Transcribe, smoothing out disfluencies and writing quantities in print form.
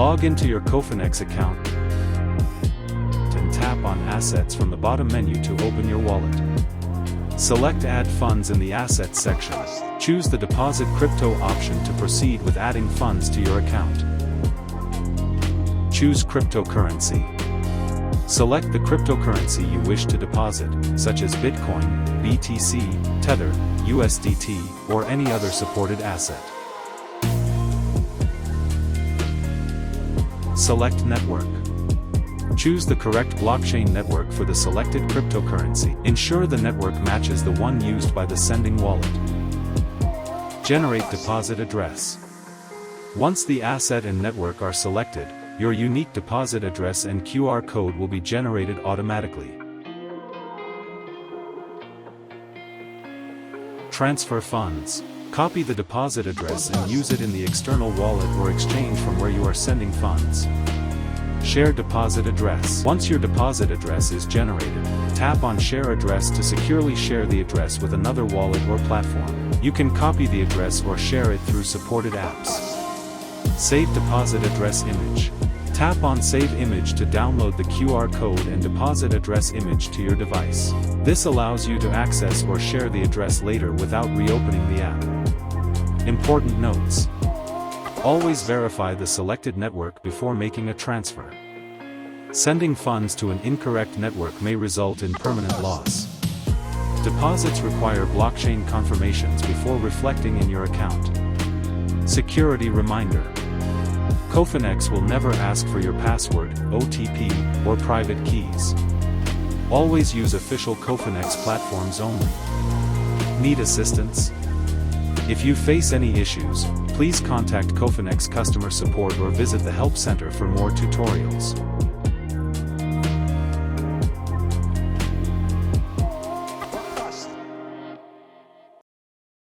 Log into your Cofinex account and tap on Assets from the bottom menu to open your wallet. Select Add Funds in the Assets section. Choose the Deposit Crypto option to proceed with adding funds to your account. Choose Cryptocurrency. Select the cryptocurrency you wish to deposit, such as Bitcoin, BTC, Tether, USDT, or any other supported asset. Select Network. Choose the correct blockchain network for the selected cryptocurrency. Ensure the network matches the one used by the sending wallet. Generate deposit address. Once the asset and network are selected, your unique deposit address and QR code will be generated automatically. Transfer funds. Copy the deposit address and use it in the external wallet or exchange from where you are sending funds. Share deposit address. Once your deposit address is generated, tap on Share Address to securely share the address with another wallet or platform. You can copy the address or share it through supported apps. Save deposit address image. Tap on Save Image to download the QR code and deposit address image to your device. This allows you to access or share the address later without reopening the app. Important notes. Always verify the selected network before making a transfer. Sending funds to an incorrect network may result in permanent loss. Deposits require blockchain confirmations before reflecting in your account. Security reminder. Cofinex will never ask for your password, OTP, or private keys. Always use official Cofinex platforms only. Need assistance? If you face any issues, please contact Cofinex customer support or visit the Help Center for more tutorials.